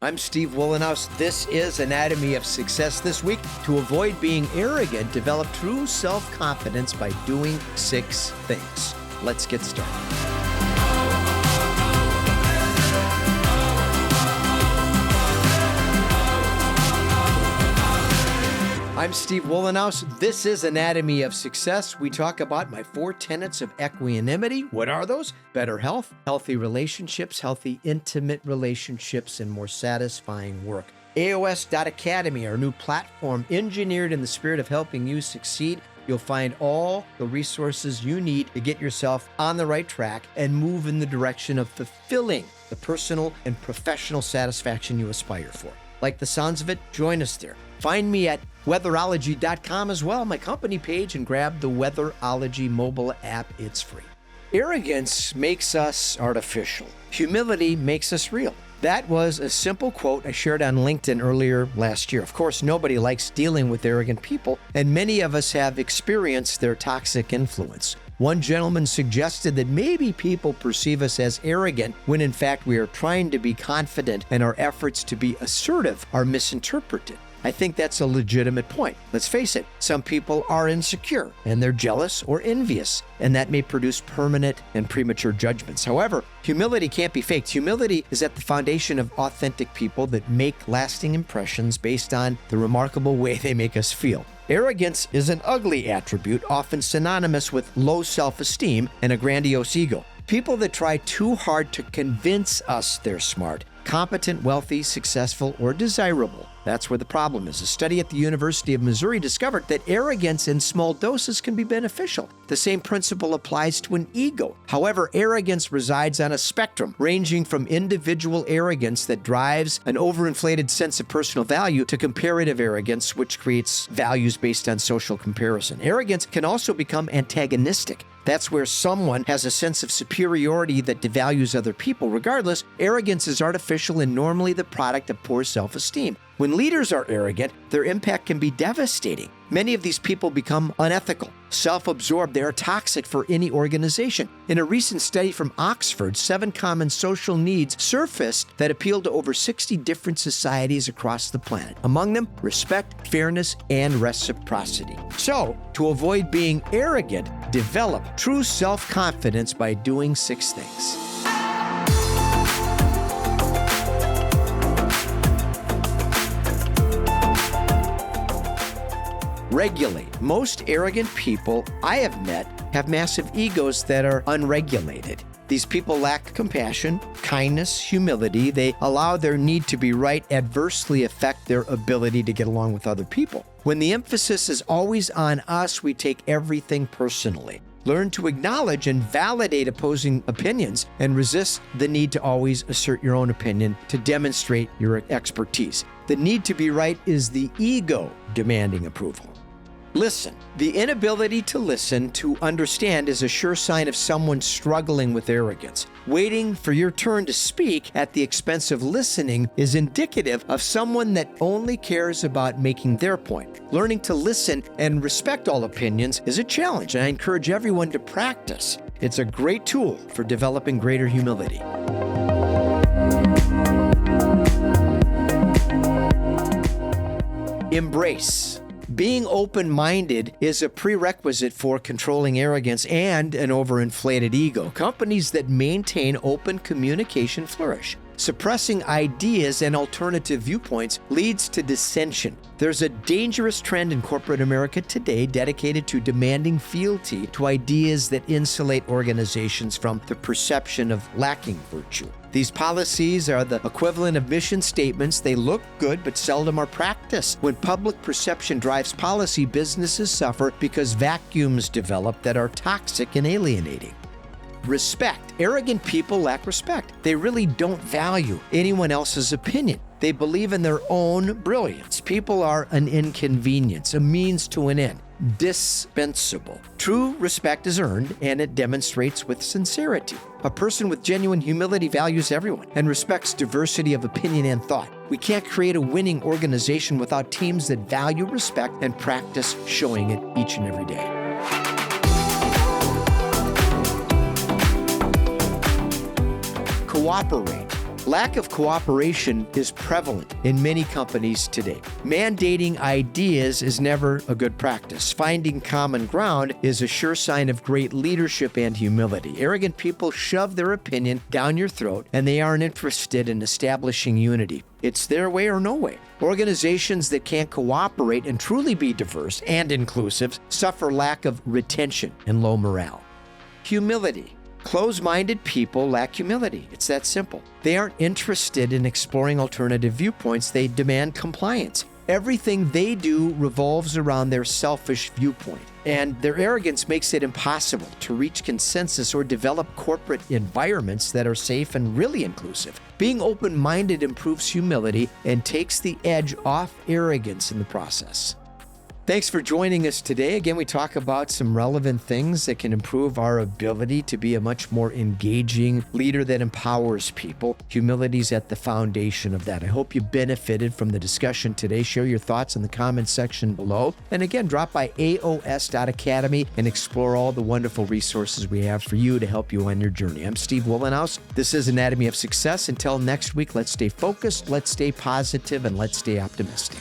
I'm Steve Wohlenhaus. This is Anatomy of Success. This week, to avoid being arrogant, develop true self-confidence by doing 6 things. Let's get started. I'm Steve Wohlenhaus. This is Anatomy of Success. We talk about my 4 tenets of equanimity. What are those? Better health, healthy relationships, healthy intimate relationships, and more satisfying work. AOS.Academy, our new platform engineered in the spirit of helping you succeed. You'll find all the resources you need to get yourself on the right track and move in the direction of fulfilling the personal and professional satisfaction you aspire for. Like the sounds of it? Join us there. Find me at weatherology.com as well, my company page, and grab the Weatherology mobile app. It's free. Arrogance makes us artificial. Humility makes us real. That was a simple quote I shared on LinkedIn earlier last year. Of course, nobody likes dealing with arrogant people, and many of us have experienced their toxic influence. One gentleman suggested that maybe people perceive us as arrogant when in fact we are trying to be confident and our efforts to be assertive are misinterpreted. I think that's a legitimate point. Let's face it, some people are insecure and they're jealous or envious, and that may produce permanent and premature judgments. However, humility can't be faked. Humility is at the foundation of authentic people that make lasting impressions based on the remarkable way they make us feel. Arrogance is an ugly attribute, often synonymous with low self-esteem and a grandiose ego. People that try too hard to convince us they're smart, competent, wealthy, successful, or desirable. That's where the problem is. A study at the University of Missouri discovered that arrogance in small doses can be beneficial. The same principle applies to an ego. However, arrogance resides on a spectrum, ranging from individual arrogance that drives an overinflated sense of personal value to comparative arrogance, which creates values based on social comparison. Arrogance can also become antagonistic. That's where someone has a sense of superiority that devalues other people. Regardless, arrogance is artificial and normally the product of poor self-esteem. When leaders are arrogant, their impact can be devastating. Many of these people become unethical, self-absorbed. They are toxic for any organization. In a recent study from Oxford, 7 common social needs surfaced that appeal to over 60 different societies across the planet. Among them, respect, fairness, and reciprocity. So, to avoid being arrogant, develop true self-confidence by doing 6 things. Regulate. Most arrogant people I have met have massive egos that are unregulated. These people lack compassion, kindness, humility. They allow their need to be right adversely affect their ability to get along with other people. When the emphasis is always on us, we take everything personally. Learn to acknowledge and validate opposing opinions and resist the need to always assert your own opinion to demonstrate your expertise. The need to be right is the ego demanding approval. Listen. The inability to listen, to understand, is a sure sign of someone struggling with arrogance. Waiting for your turn to speak at the expense of listening is indicative of someone that only cares about making their point. Learning to listen and respect all opinions is a challenge, and I encourage everyone to practice. It's a great tool for developing greater humility. Embrace. Being open-minded is a prerequisite for controlling arrogance and an overinflated ego. Companies that maintain open communication flourish. Suppressing ideas and alternative viewpoints leads to dissension. There's a dangerous trend in corporate America today dedicated to demanding fealty to ideas that insulate organizations from the perception of lacking virtue. These policies are the equivalent of mission statements. They look good, but seldom are practiced. When public perception drives policy, businesses suffer because vacuums develop that are toxic and alienating. Respect. Arrogant people lack respect. They really don't value anyone else's opinion. They believe in their own brilliance. People are an inconvenience, a means to an end, dispensable. True respect is earned, and it demonstrates with sincerity. A person with genuine humility values everyone and respects diversity of opinion and thought. We can't create a winning organization without teams that value respect and practice showing it each and every day. Cooperate. Lack of cooperation is prevalent in many companies today. Mandating ideas is never a good practice. Finding common ground is a sure sign of great leadership and humility. Arrogant people shove their opinion down your throat, and they aren't interested in establishing unity. It's their way or no way. Organizations that can't cooperate and truly be diverse and inclusive suffer lack of retention and low morale. Humility. Closed-minded people lack humility. It's that simple. They aren't interested in exploring alternative viewpoints. They demand compliance. Everything they do revolves around their selfish viewpoint, and their arrogance makes it impossible to reach consensus or develop corporate environments that are safe and really inclusive. Being open-minded improves humility and takes the edge off arrogance in the process. Thanks for joining us today. Again, we talk about some relevant things that can improve our ability to be a much more engaging leader that empowers people. Humility is at the foundation of that. I hope you benefited from the discussion today. Share your thoughts in the comments section below. And again, drop by aos.academy and explore all the wonderful resources we have for you to help you on your journey. I'm Steve Wohlenhaus. This is Anatomy of Success. Until next week, let's stay focused, let's stay positive, and let's stay optimistic.